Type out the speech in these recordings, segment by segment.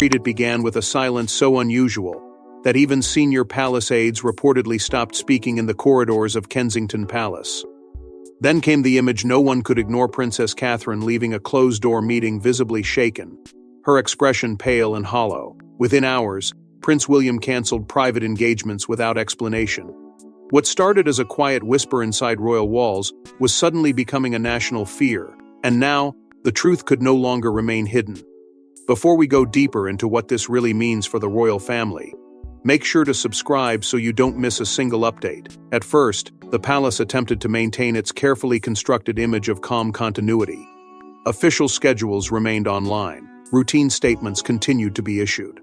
It began with a silence so unusual that even senior palace aides reportedly stopped speaking in the corridors of Kensington Palace. Then came the image no one could ignore: Princess Catherine leaving a closed-door meeting visibly shaken, her expression pale and hollow. Within hours, Prince William cancelled private engagements without explanation. What started as a quiet whisper inside royal walls was suddenly becoming a national fear, and now, the truth could no longer remain hidden. Before we go deeper into what this really means for the royal family, make sure to subscribe so you don't miss a single update. At first, the palace attempted to maintain its carefully constructed image of calm continuity. Official schedules remained online. Routine statements continued to be issued.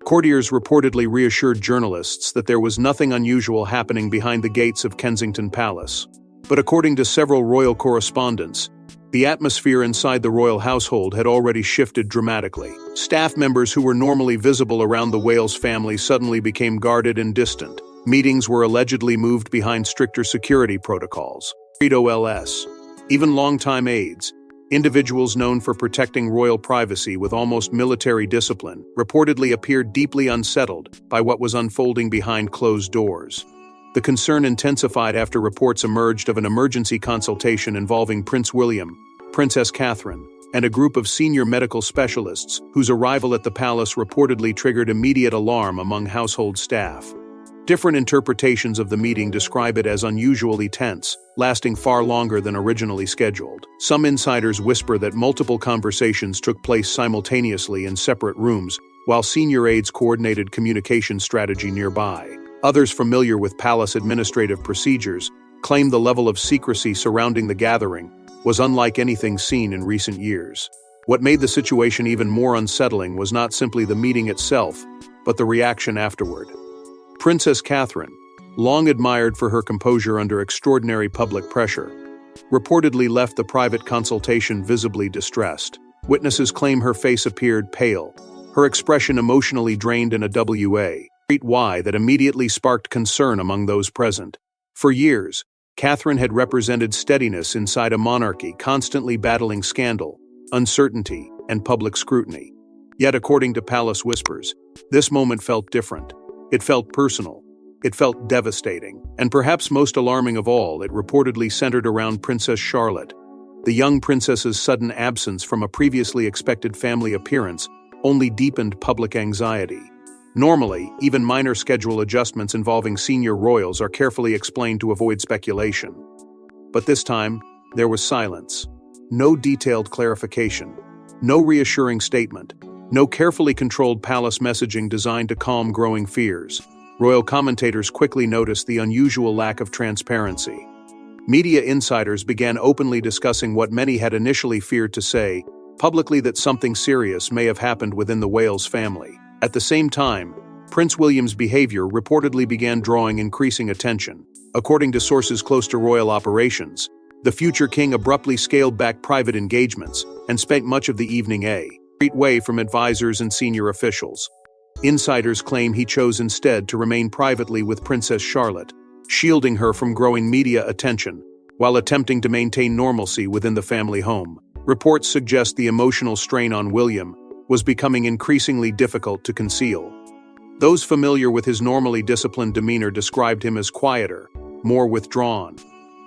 Courtiers reportedly reassured journalists that there was nothing unusual happening behind the gates of Kensington Palace. But according to several royal correspondents, the atmosphere inside the royal household had already shifted dramatically. Staff members who were normally visible around the Wales family suddenly became guarded and distant. Meetings were allegedly moved behind stricter security protocols. OLS. Even longtime aides, individuals known for protecting royal privacy with almost military discipline, reportedly appeared deeply unsettled by what was unfolding behind closed doors. The concern intensified after reports emerged of an emergency consultation involving Prince William, Princess Catherine, and a group of senior medical specialists whose arrival at the palace reportedly triggered immediate alarm among household staff. Different interpretations of the meeting describe it as unusually tense, lasting far longer than originally scheduled. Some insiders whisper that multiple conversations took place simultaneously in separate rooms, while senior aides coordinated communication strategy nearby. Others familiar with palace administrative procedures claim the level of secrecy surrounding the gathering was unlike anything seen in recent years. What made the situation even more unsettling was not simply the meeting itself, but the reaction afterward. Princess Catherine, long admired for her composure under extraordinary public pressure, reportedly left the private consultation visibly distressed. Witnesses claim her face appeared pale, her expression emotionally drained in a way that immediately sparked concern among those present. For years, Catherine had represented steadiness inside a monarchy constantly battling scandal, uncertainty, and public scrutiny. Yet according to palace whispers, this moment felt different. It felt personal. It felt devastating. And perhaps most alarming of all, it reportedly centered around Princess Charlotte. The young princess's sudden absence from a previously expected family appearance only deepened public anxiety. Normally, even minor schedule adjustments involving senior royals are carefully explained to avoid speculation. But this time, there was silence. No detailed clarification. No reassuring statement. No carefully controlled palace messaging designed to calm growing fears. Royal commentators quickly noticed the unusual lack of transparency. Media insiders began openly discussing what many had initially feared to say publicly, that something serious may have happened within the Wales family. At the same time, Prince William's behavior reportedly began drawing increasing attention. According to sources close to royal operations, the future king abruptly scaled back private engagements and spent much of the evening away from advisors and senior officials. Insiders claim he chose instead to remain privately with Princess Charlotte, shielding her from growing media attention, while attempting to maintain normalcy within the family home. Reports suggest the emotional strain on William was becoming increasingly difficult to conceal. Those familiar with his normally disciplined demeanor described him as quieter, more withdrawn,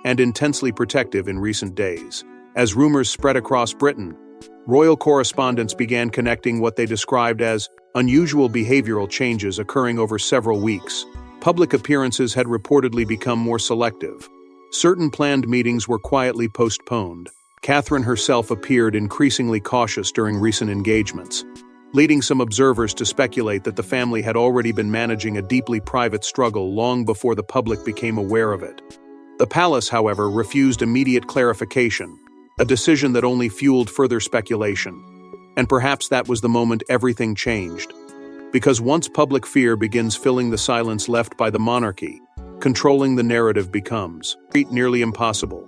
and intensely protective in recent days. As rumors spread across Britain, royal correspondents began connecting what they described as unusual behavioral changes occurring over several weeks. Public appearances had reportedly become more selective. Certain planned meetings were quietly postponed. Catherine herself appeared increasingly cautious during recent engagements, leading some observers to speculate that the family had already been managing a deeply private struggle long before the public became aware of it. The palace, however, refused immediate clarification, a decision that only fueled further speculation. And perhaps that was the moment everything changed. Because once public fear begins filling the silence left by the monarchy, controlling the narrative becomes nearly impossible.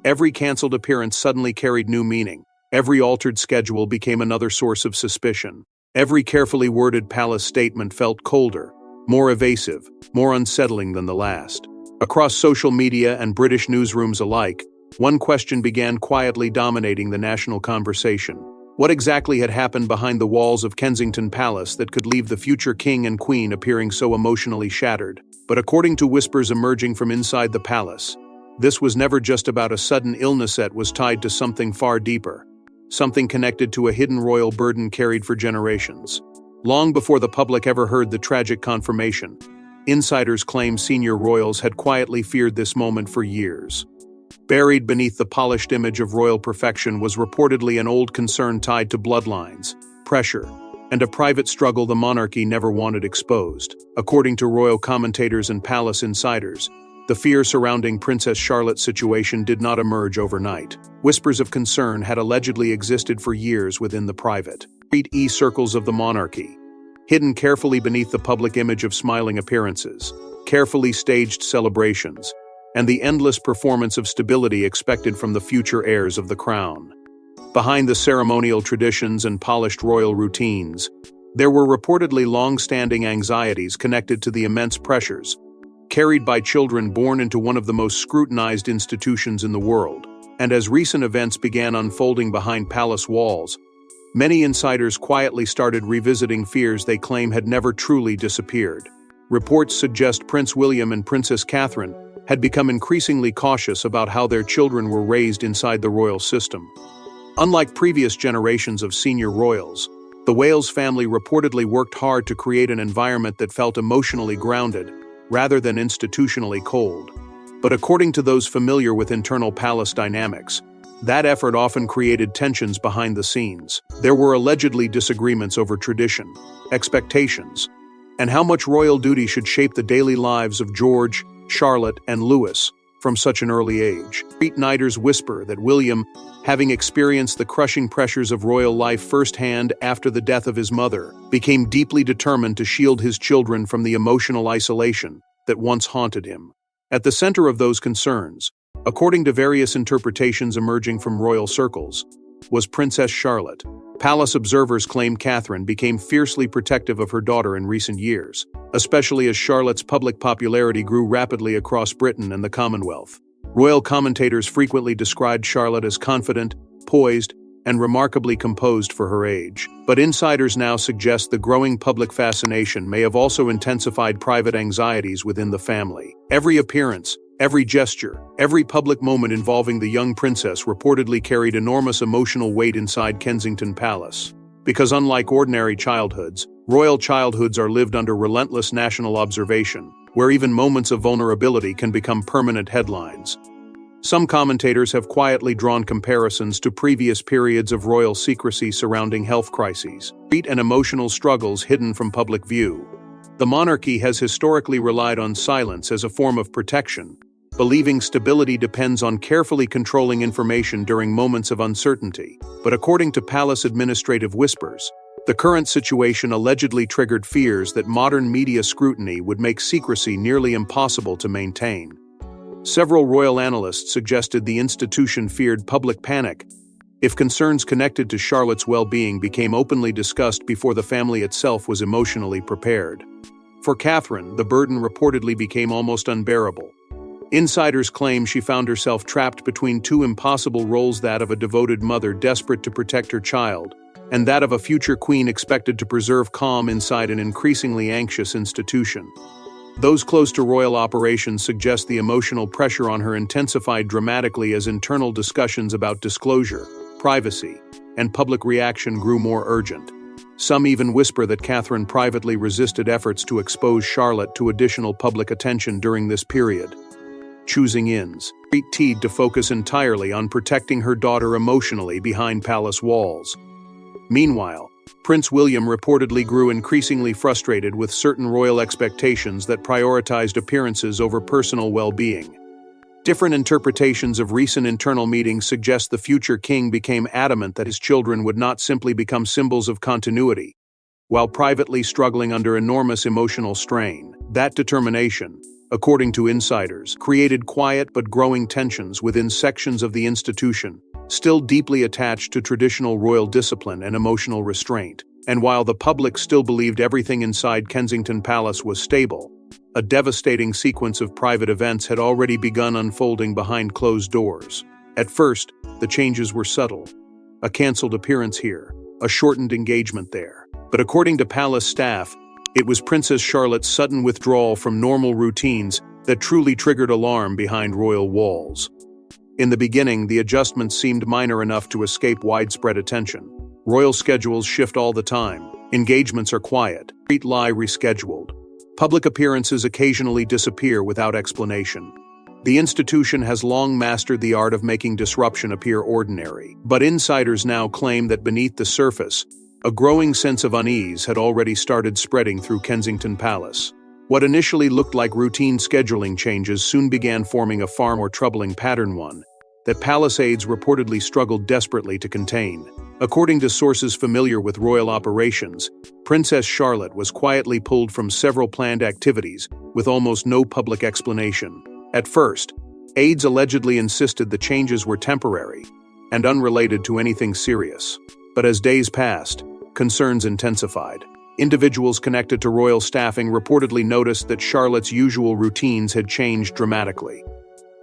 Every cancelled appearance suddenly carried new meaning. Every altered schedule became another source of suspicion. Every carefully worded palace statement felt colder, more evasive, more unsettling than the last. Across social media and British newsrooms alike, one question began quietly dominating the national conversation. What exactly had happened behind the walls of Kensington Palace that could leave the future king and queen appearing so emotionally shattered? But according to whispers emerging from inside the palace, this was never just about a sudden illness that was tied to something far deeper, something connected to a hidden royal burden carried for generations. Long before the public ever heard the tragic confirmation, insiders claim senior royals had quietly feared this moment for years. Buried beneath the polished image of royal perfection was reportedly an old concern tied to bloodlines, pressure, and a private struggle the monarchy never wanted exposed. According to royal commentators and palace insiders, the fear surrounding Princess Charlotte's situation did not emerge overnight. Whispers of concern had allegedly existed for years within the private circles of the monarchy, hidden carefully beneath the public image of smiling appearances, carefully staged celebrations, and the endless performance of stability expected from the future heirs of the crown. Behind the ceremonial traditions and polished royal routines, there were reportedly long-standing anxieties connected to the immense pressures carried by children born into one of the most scrutinized institutions in the world. And as recent events began unfolding behind palace walls, many insiders quietly started revisiting fears they claim had never truly disappeared. Reports suggest Prince William and Princess Catherine had become increasingly cautious about how their children were raised inside the royal system. Unlike previous generations of senior royals, the Wales family reportedly worked hard to create an environment that felt emotionally grounded, rather than institutionally cold. But according to those familiar with internal palace dynamics, that effort often created tensions behind the scenes. There were allegedly disagreements over tradition, expectations, and how much royal duty should shape the daily lives of George, Charlotte, and Louis from such an early age. Street-nighters whisper that William, having experienced the crushing pressures of royal life firsthand after the death of his mother, became deeply determined to shield his children from the emotional isolation that once haunted him. At the center of those concerns, according to various interpretations emerging from royal circles, was Princess Charlotte. Palace observers claim Catherine became fiercely protective of her daughter in recent years, especially as Charlotte's public popularity grew rapidly across Britain and the Commonwealth. Royal commentators frequently described Charlotte as confident, poised, and remarkably composed for her age. But insiders now suggest the growing public fascination may have also intensified private anxieties within the family. Every appearance, every gesture, every public moment involving the young princess reportedly carried enormous emotional weight inside Kensington Palace. Because unlike ordinary childhoods, royal childhoods are lived under relentless national observation, where even moments of vulnerability can become permanent headlines. Some commentators have quietly drawn comparisons to previous periods of royal secrecy surrounding health crises, and emotional struggles hidden from public view. The monarchy has historically relied on silence as a form of protection, believing stability depends on carefully controlling information during moments of uncertainty. But according to palace administrative whispers, the current situation allegedly triggered fears that modern media scrutiny would make secrecy nearly impossible to maintain. Several royal analysts suggested the institution feared public panic if concerns connected to Charlotte's well-being became openly discussed before the family itself was emotionally prepared. For Catherine, the burden reportedly became almost unbearable. Insiders claim she found herself trapped between two impossible roles: that of a devoted mother desperate to protect her child, and that of a future queen expected to preserve calm inside an increasingly anxious institution. Those close to royal operations suggest the emotional pressure on her intensified dramatically as internal discussions about disclosure, privacy, and public reaction grew more urgent. Some even whisper that Catherine privately resisted efforts to expose Charlotte to additional public attention during this period, choosing to focus entirely on protecting her daughter emotionally behind palace walls. Meanwhile, Prince William reportedly grew increasingly frustrated with certain royal expectations that prioritized appearances over personal well-being. Different interpretations of recent internal meetings suggest the future king became adamant that his children would not simply become symbols of continuity, while privately struggling under enormous emotional strain. That determination, according to insiders, created quiet but growing tensions within sections of the institution, still deeply attached to traditional royal discipline and emotional restraint. And while the public still believed everything inside Kensington Palace was stable, a devastating sequence of private events had already begun unfolding behind closed doors. At first, the changes were subtle. a cancelled appearance here, a shortened engagement there. But according to palace staff, it was Princess Charlotte's sudden withdrawal from normal routines that truly triggered alarm behind royal walls. In the beginning, the adjustments seemed minor enough to escape widespread attention. Royal schedules shift all the time. Engagements are quiet. Treat lie rescheduled. Public appearances occasionally disappear without explanation. The institution has long mastered the art of making disruption appear ordinary. But insiders now claim that beneath the surface, a growing sense of unease had already started spreading through Kensington Palace. What initially looked like routine scheduling changes soon began forming a far more troubling pattern, one that palace aides reportedly struggled desperately to contain. According to sources familiar with royal operations, Princess Charlotte was quietly pulled from several planned activities with almost no public explanation. At first, aides allegedly insisted the changes were temporary and unrelated to anything serious. But as days passed, concerns intensified. Individuals connected to royal staffing reportedly noticed that Charlotte's usual routines had changed dramatically.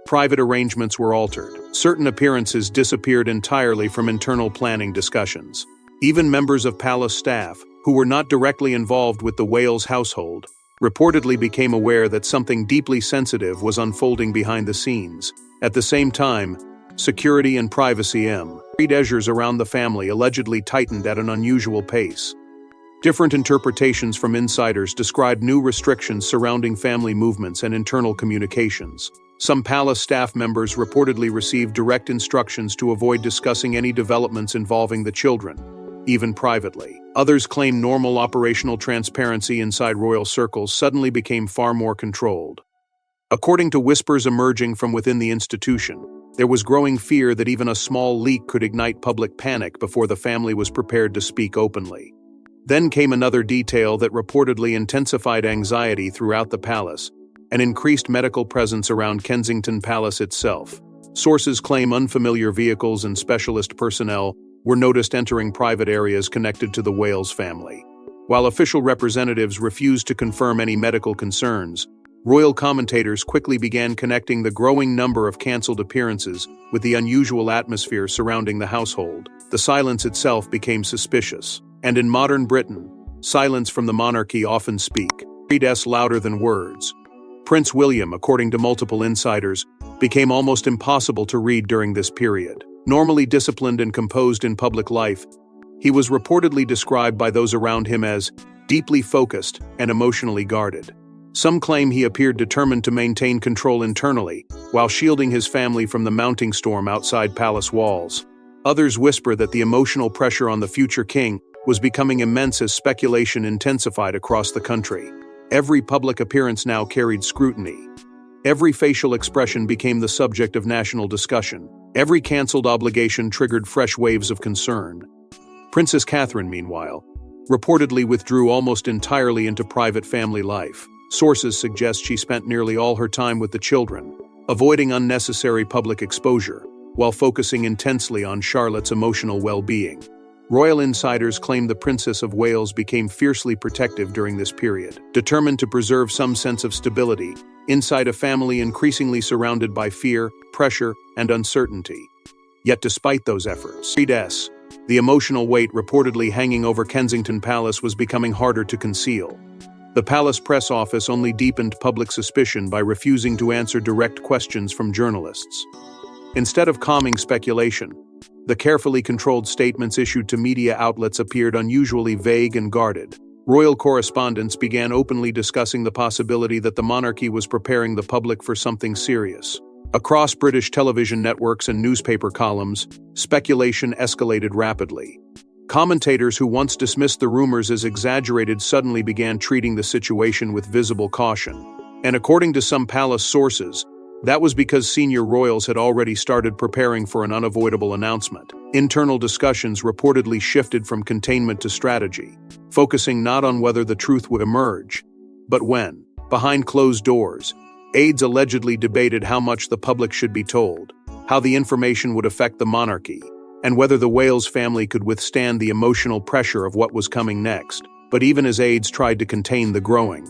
Private arrangements were altered. Certain appearances disappeared entirely from internal planning discussions. Even members of palace staff, who were not directly involved with the Wales household, reportedly became aware that something deeply sensitive was unfolding behind the scenes. At the same time, security and privacy measures around the family allegedly tightened at an unusual pace. Different interpretations from insiders described new restrictions surrounding family movements and internal communications. Some palace staff members reportedly received direct instructions to avoid discussing any developments involving the children, even privately. Others claim normal operational transparency inside royal circles suddenly became far more controlled. According to whispers emerging from within the institution, there was growing fear that even a small leak could ignite public panic before the family was prepared to speak openly. Then came another detail that reportedly intensified anxiety throughout the palace: an increased medical presence around Kensington Palace itself. Sources claim unfamiliar vehicles and specialist personnel were noticed entering private areas connected to the Wales family. While official representatives refused to confirm any medical concerns, royal commentators quickly began connecting the growing number of cancelled appearances with the unusual atmosphere surrounding the household. The silence itself became suspicious. And in modern Britain, silence from the monarchy often speak louder than words. Prince William, according to multiple insiders, became almost impossible to read during this period. Normally disciplined and composed in public life, he was reportedly described by those around him as deeply focused and emotionally guarded. Some claim he appeared determined to maintain control internally, while shielding his family from the mounting storm outside palace walls. Others whisper that the emotional pressure on the future king was becoming immense as speculation intensified across the country. Every public appearance now carried scrutiny. Every facial expression became the subject of national discussion. Every cancelled obligation triggered fresh waves of concern. Princess Catherine, meanwhile, reportedly withdrew almost entirely into private family life. Sources suggest she spent nearly all her time with the children, avoiding unnecessary public exposure, while focusing intensely on Charlotte's emotional well-being. Royal insiders claim the Princess of Wales became fiercely protective during this period, determined to preserve some sense of stability inside a family increasingly surrounded by fear, pressure, and uncertainty. Yet despite those efforts, the emotional weight reportedly hanging over Kensington Palace was becoming harder to conceal. The palace press office only deepened public suspicion by refusing to answer direct questions from journalists. Instead of calming speculation, the carefully controlled statements issued to media outlets appeared unusually vague and guarded. Royal correspondents began openly discussing the possibility that the monarchy was preparing the public for something serious. Across British television networks and newspaper columns, speculation escalated rapidly. Commentators who once dismissed the rumors as exaggerated suddenly began treating the situation with visible caution. And according to some palace sources, that was because senior royals had already started preparing for an unavoidable announcement. Internal discussions reportedly shifted from containment to strategy, focusing not on whether the truth would emerge, but when. Behind closed doors, aides allegedly debated how much the public should be told, how the information would affect the monarchy, and whether the Wales family could withstand the emotional pressure of what was coming next. But even as aides tried to contain the growing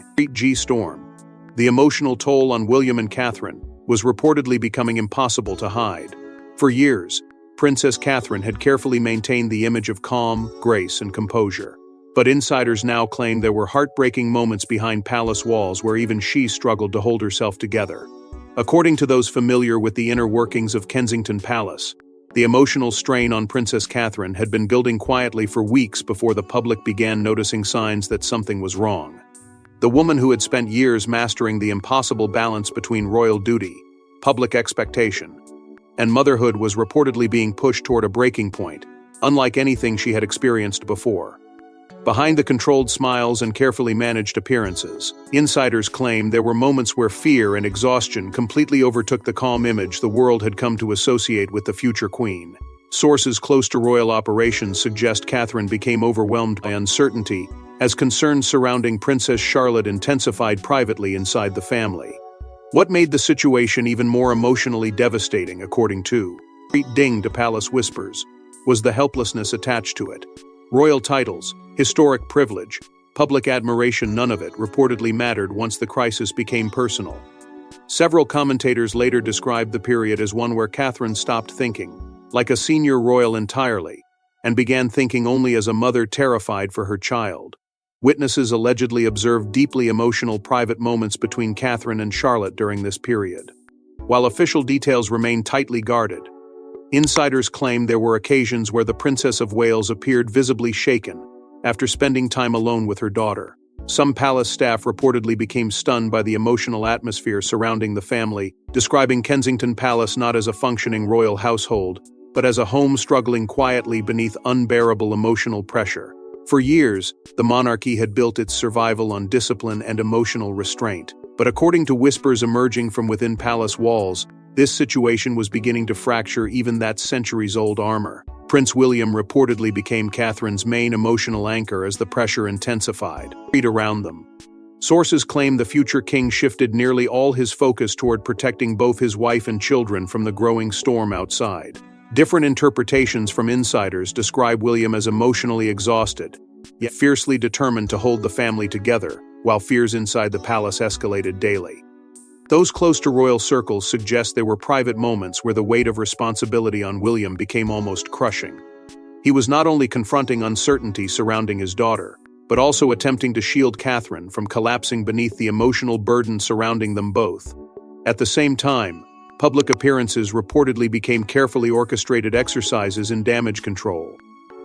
storm, the emotional toll on William and Catherine was reportedly becoming impossible to hide. For years, Princess Catherine had carefully maintained the image of calm, grace, and composure. But insiders now claimed there were heartbreaking moments behind palace walls where even she struggled to hold herself together. According to those familiar with the inner workings of Kensington Palace, the emotional strain on Princess Catherine had been building quietly for weeks before the public began noticing signs that something was wrong. The woman who had spent years mastering the impossible balance between royal duty, public expectation, and motherhood was reportedly being pushed toward a breaking point, unlike anything she had experienced before. Behind the controlled smiles and carefully managed appearances, insiders claim there were moments where fear and exhaustion completely overtook the calm image the world had come to associate with the future queen. Sources close to royal operations suggest Catherine became overwhelmed by uncertainty as concerns surrounding Princess Charlotte intensified privately inside the family. What made the situation even more emotionally devastating, according to Ding to Palace Whispers, was the helplessness attached to it. Royal titles, historic privilege, public admiration, none of it reportedly mattered once the crisis became personal. Several commentators later described the period as one where Catherine stopped thinking, like a senior royal entirely, and began thinking only as a mother terrified for her child. Witnesses allegedly observed deeply emotional private moments between Catherine and Charlotte during this period. While official details remain tightly guarded, insiders claim there were occasions where the Princess of Wales appeared visibly shaken after spending time alone with her daughter. Some palace staff reportedly became stunned by the emotional atmosphere surrounding the family, describing Kensington Palace not as a functioning royal household, but as a home struggling quietly beneath unbearable emotional pressure. For years, the monarchy had built its survival on discipline and emotional restraint. But according to whispers emerging from within palace walls, this situation was beginning to fracture even that centuries-old armor. Prince William reportedly became Catherine's main emotional anchor as the pressure intensified around them. Sources claim the future king shifted nearly all his focus toward protecting both his wife and children from the growing storm outside. Different interpretations from insiders describe William as emotionally exhausted, yet fiercely determined to hold the family together, while fears inside the palace escalated daily. Those close to royal circles suggest there were private moments where the weight of responsibility on William became almost crushing. He was not only confronting uncertainty surrounding his daughter, but also attempting to shield Catherine from collapsing beneath the emotional burden surrounding them both. At the same time, public appearances reportedly became carefully orchestrated exercises in damage control.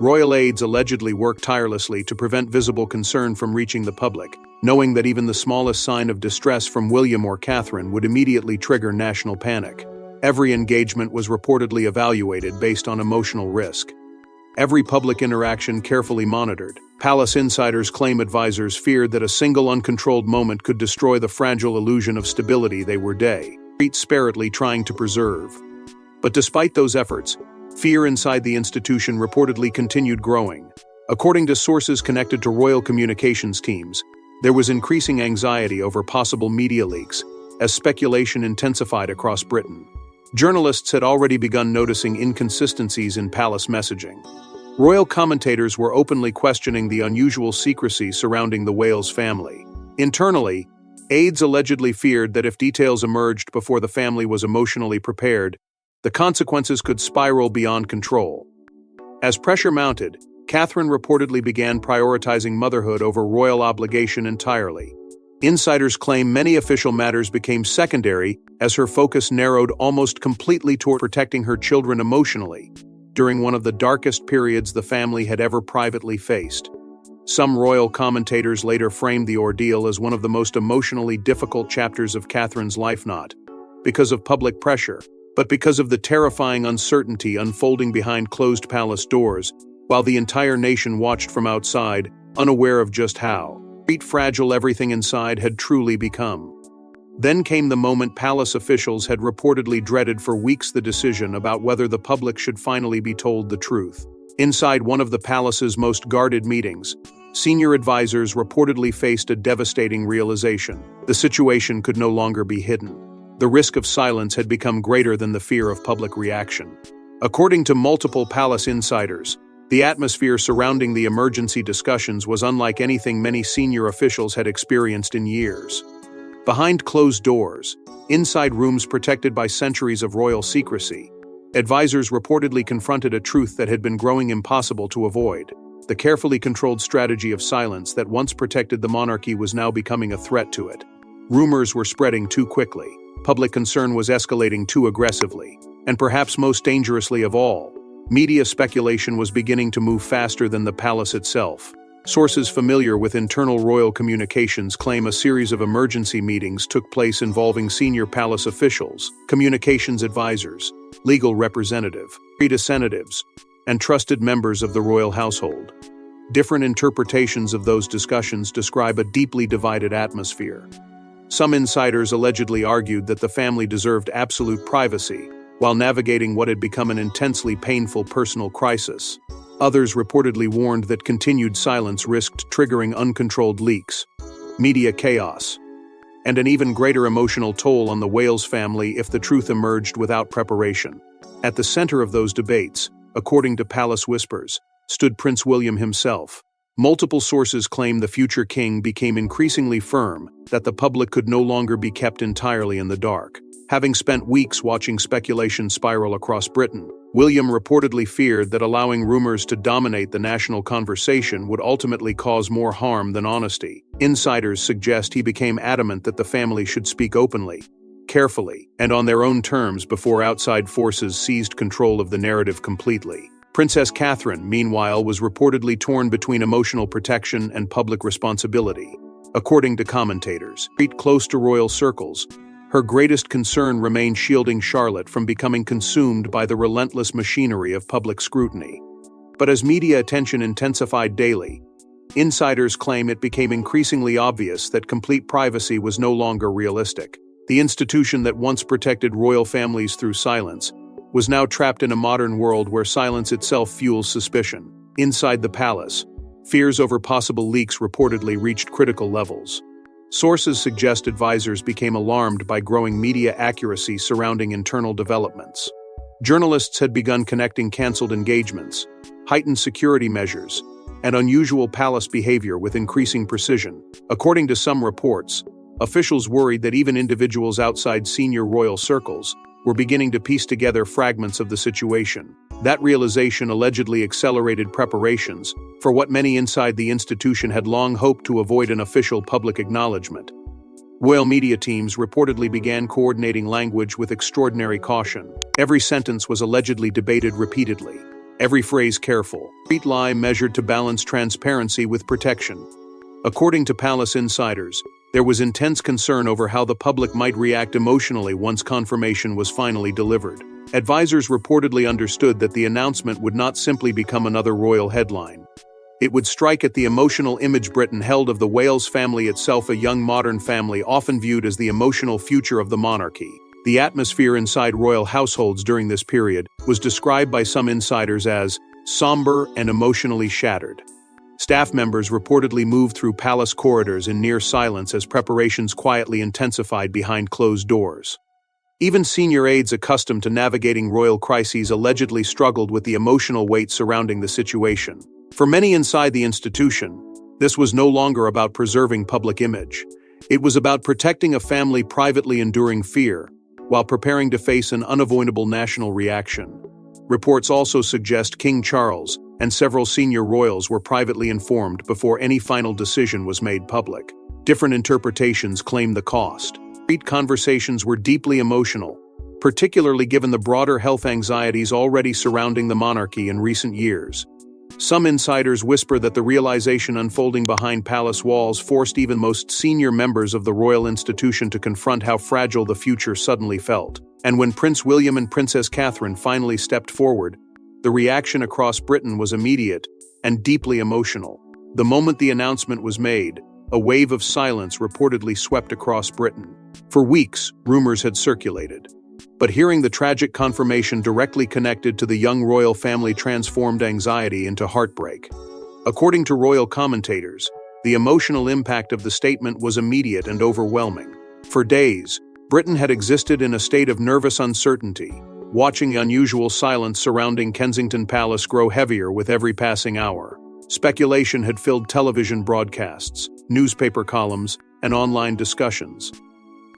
Royal aides allegedly worked tirelessly to prevent visible concern from reaching the public, knowing that even the smallest sign of distress from William or Catherine would immediately trigger national panic. Every engagement was reportedly evaluated based on emotional risk. Every public interaction carefully monitored. Palace insiders claim advisors feared that a single uncontrolled moment could destroy the fragile illusion of stability they were desperately trying to preserve. But despite those efforts, fear inside the institution reportedly continued growing. According to sources connected to royal communications teams, there was increasing anxiety over possible media leaks, as speculation intensified across Britain. Journalists had already begun noticing inconsistencies in palace messaging. Royal commentators were openly questioning the unusual secrecy surrounding the Wales family. Internally, aides allegedly feared that if details emerged before the family was emotionally prepared, the consequences could spiral beyond control. As pressure mounted, Catherine reportedly began prioritizing motherhood over royal obligation entirely. Insiders claim many official matters became secondary as her focus narrowed almost completely toward protecting her children emotionally, during one of the darkest periods the family had ever privately faced. Some royal commentators later framed the ordeal as one of the most emotionally difficult chapters of Catherine's life, not because of public pressure, but because of the terrifying uncertainty unfolding behind closed palace doors, while the entire nation watched from outside, unaware of just how fragile everything inside had truly become. Then came the moment palace officials had reportedly dreaded for weeks: the decision about whether the public should finally be told the truth. Inside one of the palace's most guarded meetings, senior advisors reportedly faced a devastating realization. The situation could no longer be hidden. The risk of silence had become greater than the fear of public reaction. According to multiple palace insiders, the atmosphere surrounding the emergency discussions was unlike anything many senior officials had experienced in years. Behind closed doors, inside rooms protected by centuries of royal secrecy, Advisors reportedly confronted a truth that had been growing impossible to avoid. The carefully controlled strategy of silence that once protected the monarchy was now becoming a threat to it. Rumors were spreading too quickly. Public concern was escalating too aggressively. And perhaps most dangerously of all, media speculation was beginning to move faster than the palace itself. Sources familiar with internal royal communications claim a series of emergency meetings took place involving senior palace officials, communications advisors, legal representatives, and trusted members of the royal household. Different interpretations of those discussions describe a deeply divided atmosphere. Some insiders allegedly argued that the family deserved absolute privacy, while navigating what had become an intensely painful personal crisis. Others reportedly warned that continued silence risked triggering uncontrolled leaks, media chaos, and an even greater emotional toll on the Wales family if the truth emerged without preparation. At the center of those debates, according to palace whispers, stood Prince William himself. Multiple sources claim the future king became increasingly firm that the public could no longer be kept entirely in the dark. Having spent weeks watching speculation spiral across Britain, William reportedly feared that allowing rumors to dominate the national conversation would ultimately cause more harm than honesty. Insiders suggest he became adamant that the family should speak openly, carefully, and on their own terms before outside forces seized control of the narrative completely. Princess Catherine, meanwhile, was reportedly torn between emotional protection and public responsibility. According to commentators, close to royal circles, her greatest concern remained shielding Charlotte from becoming consumed by the relentless machinery of public scrutiny. But as media attention intensified daily, insiders claim it became increasingly obvious that complete privacy was no longer realistic. The institution that once protected royal families through silence was now trapped in a modern world where silence itself fuels suspicion. Inside the palace, fears over possible leaks reportedly reached critical levels. Sources suggest advisors became alarmed by growing media accuracy surrounding internal developments. Journalists had begun connecting cancelled engagements, heightened security measures, and unusual palace behavior with increasing precision. According to some reports, officials worried that even individuals outside senior royal circles were beginning to piece together fragments of the situation. That realization allegedly accelerated preparations for what many inside the institution had long hoped to avoid an official public acknowledgement. Royal media teams reportedly began coordinating language with extraordinary caution. Every sentence was allegedly debated repeatedly, every phrase careful, each lie measured to balance transparency with protection. According to palace insiders, there was intense concern over how the public might react emotionally once confirmation was finally delivered. Advisors reportedly understood that the announcement would not simply become another royal headline. It would strike at the emotional image Britain held of the Wales family itself, a young modern family often viewed as the emotional future of the monarchy. The atmosphere inside royal households during this period was described by some insiders as somber and emotionally shattered. Staff members reportedly moved through palace corridors in near silence as preparations quietly intensified behind closed doors. Even senior aides accustomed to navigating royal crises allegedly struggled with the emotional weight surrounding the situation. For many inside the institution, this was no longer about preserving public image. It was about protecting a family privately enduring fear, while preparing to face an unavoidable national reaction. Reports also suggest King Charles and several senior royals were privately informed before any final decision was made public. Different interpretations claim the cost. Conversations were deeply emotional, particularly given the broader health anxieties already surrounding the monarchy in recent years. Some insiders whisper that the realization unfolding behind palace walls forced even most senior members of the royal institution to confront how fragile the future suddenly felt. And when Prince William and Princess Catherine finally stepped forward, the reaction across Britain was immediate and deeply emotional. The moment the announcement was made, a wave of silence reportedly swept across Britain. For weeks, rumors had circulated. But hearing the tragic confirmation directly connected to the young royal family transformed anxiety into heartbreak. According to royal commentators, the emotional impact of the statement was immediate and overwhelming. For days, Britain had existed in a state of nervous uncertainty, watching the unusual silence surrounding Kensington Palace grow heavier with every passing hour. Speculation had filled television broadcasts, newspaper columns, and online discussions.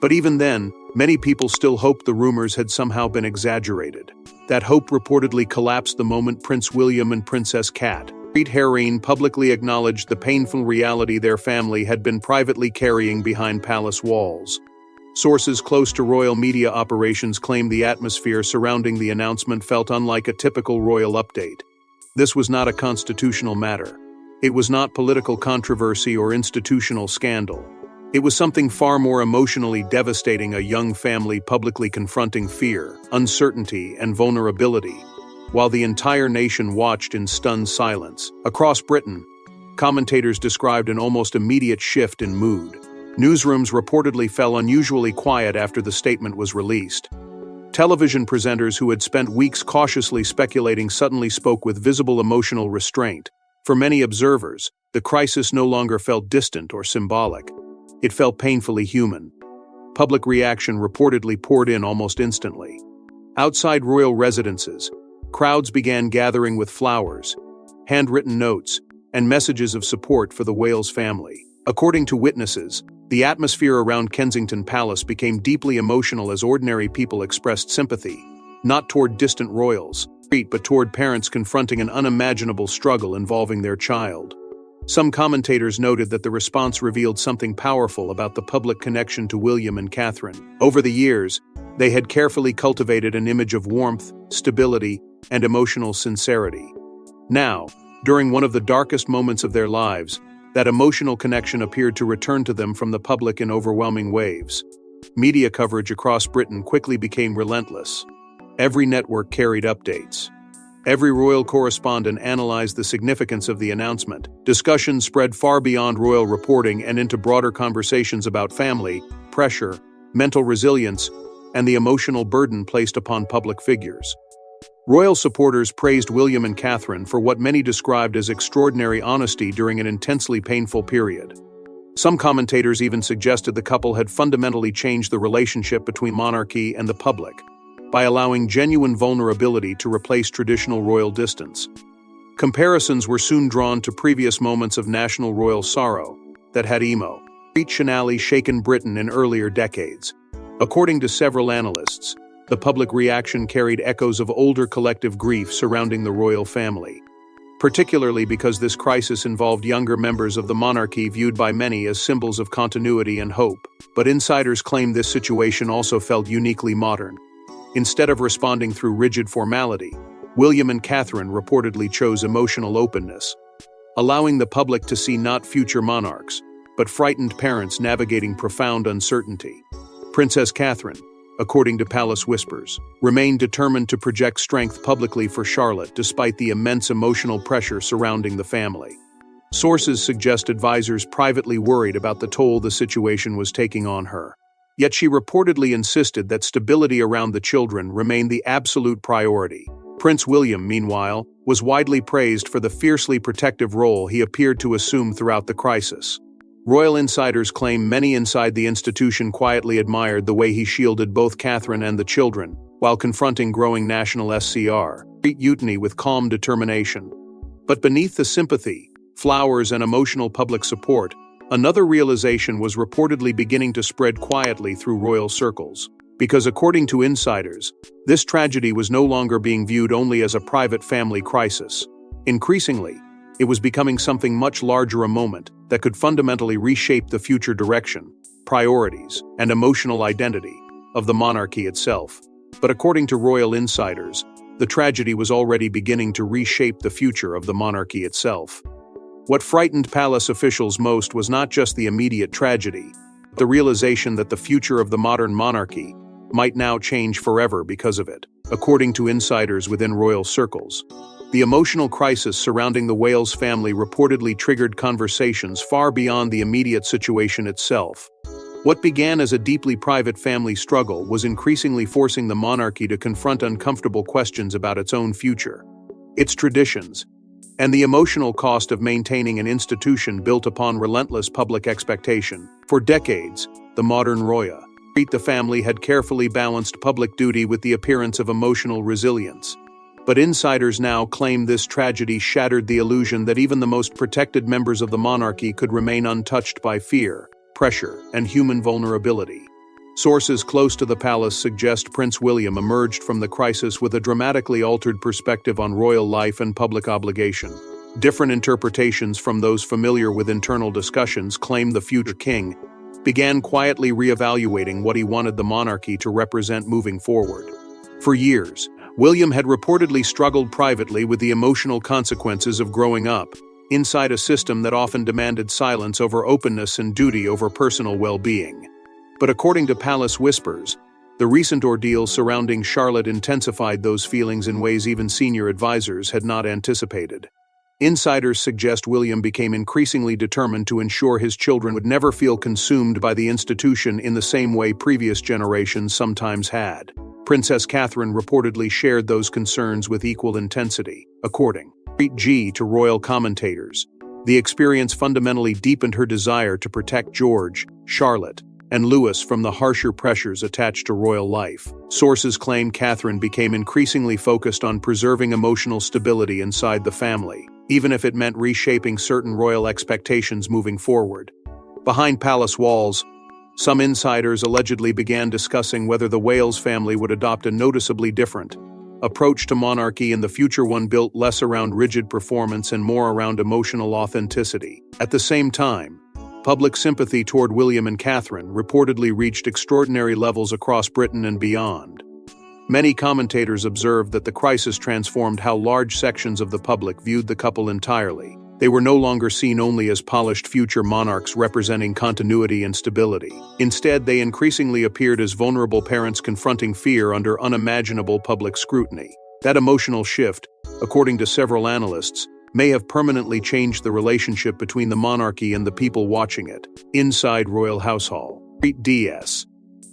But even then, many people still hoped the rumors had somehow been exaggerated, That hope reportedly collapsed the moment Prince William and Princess Catherine publicly acknowledged the painful reality their family had been privately carrying behind palace walls. Sources close to royal media operations claim the atmosphere surrounding the announcement felt unlike a typical royal update. This was not a constitutional matter. It was not political controversy or institutional scandal. It was something far more emotionally devastating, a young family publicly confronting fear, uncertainty, and vulnerability, while the entire nation watched in stunned silence. Across Britain, commentators described an almost immediate shift in mood. Newsrooms reportedly fell unusually quiet after the statement was released. Television presenters who had spent weeks cautiously speculating suddenly spoke with visible emotional restraint. For many observers, the crisis no longer felt distant or symbolic. It felt painfully human. Public reaction reportedly poured in almost instantly. Outside royal residences, crowds began gathering with flowers, handwritten notes, and messages of support for the Wales family. According to witnesses, the atmosphere around Kensington Palace became deeply emotional as ordinary people expressed sympathy, not toward distant royals, but toward parents confronting an unimaginable struggle involving their child. Some commentators noted that the response revealed something powerful about the public connection to William and Catherine. Over the years, they had carefully cultivated an image of warmth, stability, and emotional sincerity. Now, during one of the darkest moments of their lives, that emotional connection appeared to return to them from the public in overwhelming waves. Media coverage across Britain quickly became relentless. Every network carried updates. Every royal correspondent analyzed the significance of the announcement. Discussions spread far beyond royal reporting and into broader conversations about family, pressure, mental resilience, and the emotional burden placed upon public figures. Royal supporters praised William and Catherine for what many described as extraordinary honesty during an intensely painful period. Some commentators even suggested the couple had fundamentally changed the relationship between monarchy and the public, by allowing genuine vulnerability to replace traditional royal distance. Comparisons were soon drawn to previous moments of national royal sorrow that had emotionally shaken Britain in earlier decades. According to several analysts, the public reaction carried echoes of older collective grief surrounding the royal family, particularly because this crisis involved younger members of the monarchy viewed by many as symbols of continuity and hope. But insiders claim this situation also felt uniquely modern. Instead of responding through rigid formality, William and Catherine reportedly chose emotional openness, allowing the public to see not future monarchs, but frightened parents navigating profound uncertainty. Princess Catherine, according to palace whispers, remained determined to project strength publicly for Charlotte despite the immense emotional pressure surrounding the family. Sources suggest advisors privately worried about the toll the situation was taking on her. Yet she reportedly insisted that stability around the children remained the absolute priority. Prince William, meanwhile, was widely praised for the fiercely protective role he appeared to assume throughout the crisis. Royal insiders claim many inside the institution quietly admired the way he shielded both Catherine and the children, while confronting growing national scrutiny with calm determination. But beneath the sympathy, flowers, and emotional public support, another realization was reportedly beginning to spread quietly through royal circles. Because according to insiders, this tragedy was no longer being viewed only as a private family crisis. Increasingly, it was becoming something much larger, a moment that could fundamentally reshape the future direction, priorities, and emotional identity of the monarchy itself. But according to royal insiders, the tragedy was already beginning to reshape the future of the monarchy itself. What frightened palace officials most was not just the immediate tragedy, but the realization that the future of the modern monarchy might now change forever because of it. According to insiders within royal circles, the emotional crisis surrounding the Wales family reportedly triggered conversations far beyond the immediate situation itself. What began as a deeply private family struggle was increasingly forcing the monarchy to confront uncomfortable questions about its own future, its traditions, and the emotional cost of maintaining an institution built upon relentless public expectation. For decades, the modern royal family had carefully balanced public duty with the appearance of emotional resilience. But insiders now claim this tragedy shattered the illusion that even the most protected members of the monarchy could remain untouched by fear, pressure, and human vulnerability. Sources close to the palace suggest Prince William emerged from the crisis with a dramatically altered perspective on royal life and public obligation. Different interpretations from those familiar with internal discussions claim the future king began quietly reevaluating what he wanted the monarchy to represent moving forward. For years, William had reportedly struggled privately with the emotional consequences of growing up inside a system that often demanded silence over openness and duty over personal well-being. But according to palace whispers, the recent ordeal surrounding Charlotte intensified those feelings in ways even senior advisors had not anticipated. Insiders suggest William became increasingly determined to ensure his children would never feel consumed by the institution in the same way previous generations sometimes had. Princess Catherine reportedly shared those concerns with equal intensity. According to royal commentators, the experience fundamentally deepened her desire to protect George, Charlotte, and Louis from the harsher pressures attached to royal life. Sources claim Catherine became increasingly focused on preserving emotional stability inside the family, even if it meant reshaping certain royal expectations moving forward. Behind palace walls, some insiders allegedly began discussing whether the Wales family would adopt a noticeably different approach to monarchy in the future, one built less around rigid performance and more around emotional authenticity. At the same time, public sympathy toward William and Catherine reportedly reached extraordinary levels across Britain and beyond. Many commentators observed that the crisis transformed how large sections of the public viewed the couple entirely. They were no longer seen only as polished future monarchs representing continuity and stability. Instead, they increasingly appeared as vulnerable parents confronting fear under unimaginable public scrutiny. That emotional shift, according to several analysts, may have permanently changed the relationship between the monarchy and the people watching it. Inside royal household, DS.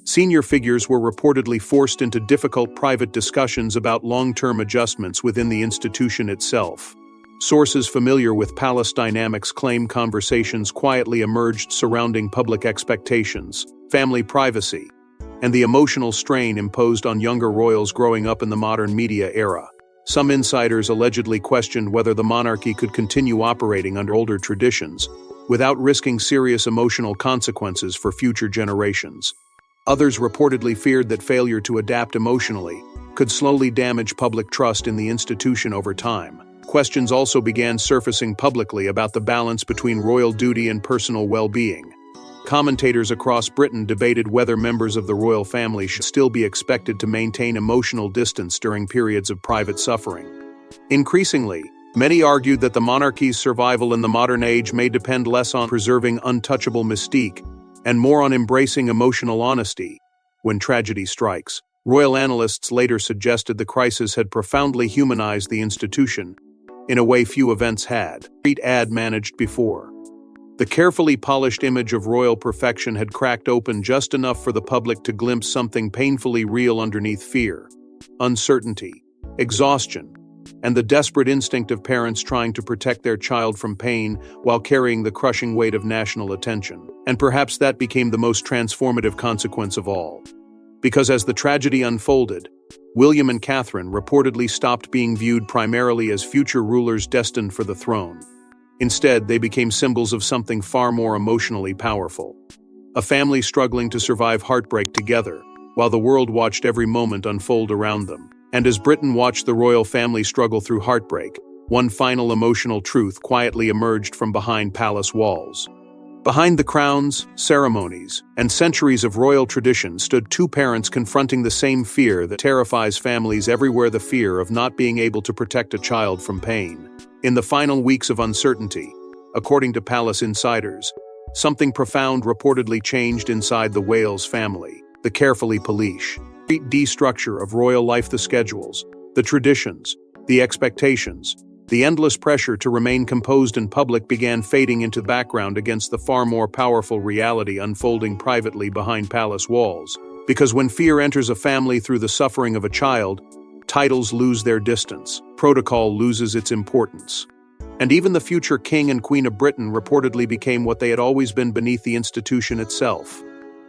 Senior figures were reportedly forced into difficult private discussions about long-term adjustments within the institution itself. Sources familiar with palace dynamics claim conversations quietly emerged surrounding public expectations, family privacy, and the emotional strain imposed on younger royals growing up in the modern media era. Some insiders allegedly questioned whether the monarchy could continue operating under older traditions without risking serious emotional consequences for future generations. Others reportedly feared that failure to adapt emotionally could slowly damage public trust in the institution over time. Questions also began surfacing publicly about the balance between royal duty and personal well-being. Commentators across Britain debated whether members of the royal family should still be expected to maintain emotional distance during periods of private suffering. Increasingly, many argued that the monarchy's survival in the modern age may depend less on preserving untouchable mystique and more on embracing emotional honesty when tragedy strikes. Royal analysts later suggested the crisis had profoundly humanized the institution in a way few events had managed before. The carefully polished image of royal perfection had cracked open just enough for the public to glimpse something painfully real underneath: fear, uncertainty, exhaustion, and the desperate instinct of parents trying to protect their child from pain while carrying the crushing weight of national attention. And perhaps that became the most transformative consequence of all. Because as the tragedy unfolded, William and Catherine reportedly stopped being viewed primarily as future rulers destined for the throne. Instead, they became symbols of something far more emotionally powerful. A family struggling to survive heartbreak together, while the world watched every moment unfold around them. And as Britain watched the royal family struggle through heartbreak, one final emotional truth quietly emerged from behind palace walls. Behind the crowns, ceremonies, and centuries of royal tradition stood two parents confronting the same fear that terrifies families everywhere: the fear of not being able to protect a child from pain. In the final weeks of uncertainty, according to palace insiders, something profound reportedly changed inside the Wales family. The carefully polished structure of royal life, the schedules, the traditions, the expectations, the endless pressure to remain composed in public began fading into the background against the far more powerful reality unfolding privately behind palace walls. Because when fear enters a family through the suffering of a child, titles lose their distance, protocol loses its importance. And even the future King and Queen of Britain reportedly became what they had always been beneath the institution itself: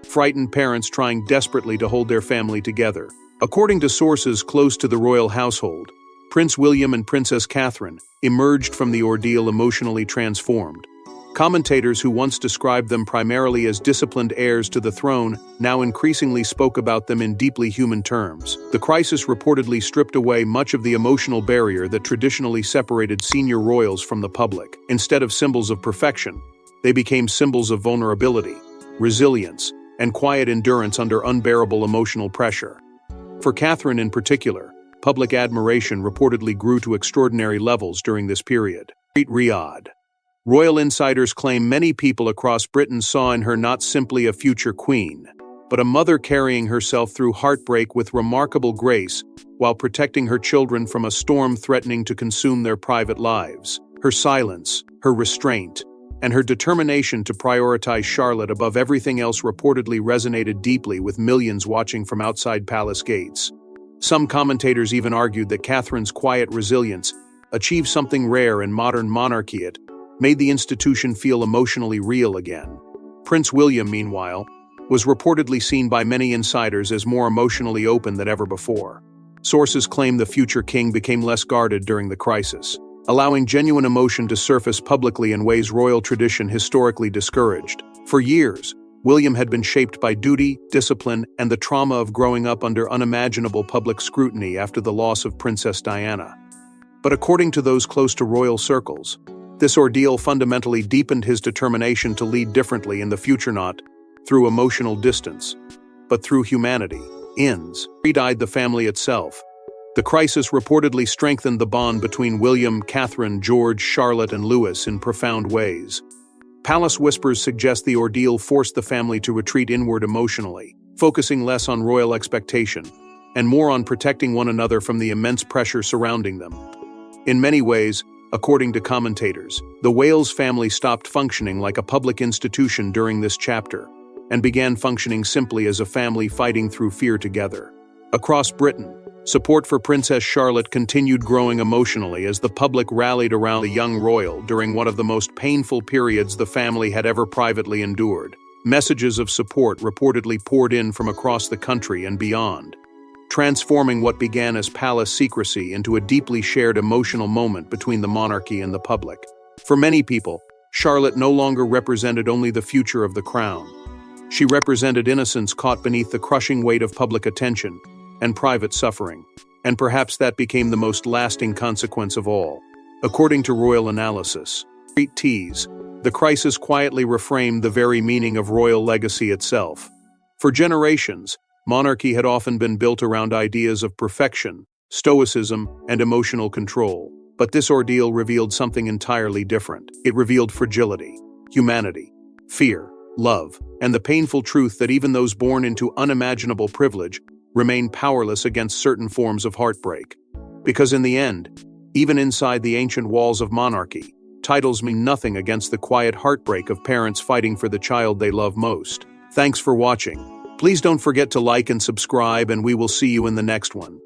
frightened parents trying desperately to hold their family together. According to sources close to the royal household, Prince William and Princess Catherine emerged from the ordeal emotionally transformed. Commentators who once described them primarily as disciplined heirs to the throne now increasingly spoke about them in deeply human terms. The crisis reportedly stripped away much of the emotional barrier that traditionally separated senior royals from the public. Instead of symbols of perfection, they became symbols of vulnerability, resilience, and quiet endurance under unbearable emotional pressure. For Catherine in particular, public admiration reportedly grew to extraordinary levels during this period. Riyadh. Royal insiders claim many people across Britain saw in her not simply a future queen, but a mother carrying herself through heartbreak with remarkable grace while protecting her children from a storm threatening to consume their private lives. Her silence, her restraint, and her determination to prioritize Charlotte above everything else reportedly resonated deeply with millions watching from outside palace gates. Some commentators even argued that Catherine's quiet resilience achieved something rare in modern monarchy. It made the institution feel emotionally real again. Prince William, meanwhile, was reportedly seen by many insiders as more emotionally open than ever before. Sources claim the future king became less guarded during the crisis, allowing genuine emotion to surface publicly in ways royal tradition historically discouraged. For years, William had been shaped by duty, discipline, and the trauma of growing up under unimaginable public scrutiny after the loss of Princess Diana. But according to those close to royal circles, this ordeal fundamentally deepened his determination to lead differently in the future, not through emotional distance, but through humanity. Died the family itself. The crisis reportedly strengthened the bond between William, Catherine, George, Charlotte, and Louis in profound ways. Palace whispers suggest the ordeal forced the family to retreat inward emotionally, focusing less on royal expectation and more on protecting one another from the immense pressure surrounding them. In many ways, according to commentators, the Wales family stopped functioning like a public institution during this chapter and began functioning simply as a family fighting through fear together. Across Britain, support for Princess Charlotte continued growing emotionally as the public rallied around the young royal during one of the most painful periods the family had ever privately endured. Messages of support reportedly poured in from across the country and beyond, transforming what began as palace secrecy into a deeply shared emotional moment between the monarchy and the public. For many people, Charlotte no longer represented only the future of the crown. She represented innocence caught beneath the crushing weight of public attention and private suffering, and perhaps that became the most lasting consequence of all. According to royal analysis, the crisis quietly reframed the very meaning of royal legacy itself. For generations, monarchy had often been built around ideas of perfection, stoicism, and emotional control. But this ordeal revealed something entirely different. It revealed fragility, humanity, fear, love, and the painful truth that even those born into unimaginable privilege remain powerless against certain forms of heartbreak. Because in the end, even inside the ancient walls of monarchy, titles mean nothing against the quiet heartbreak of parents fighting for the child they love most. Thanks for watching. Please don't forget to like and subscribe, and we will see you in the next one.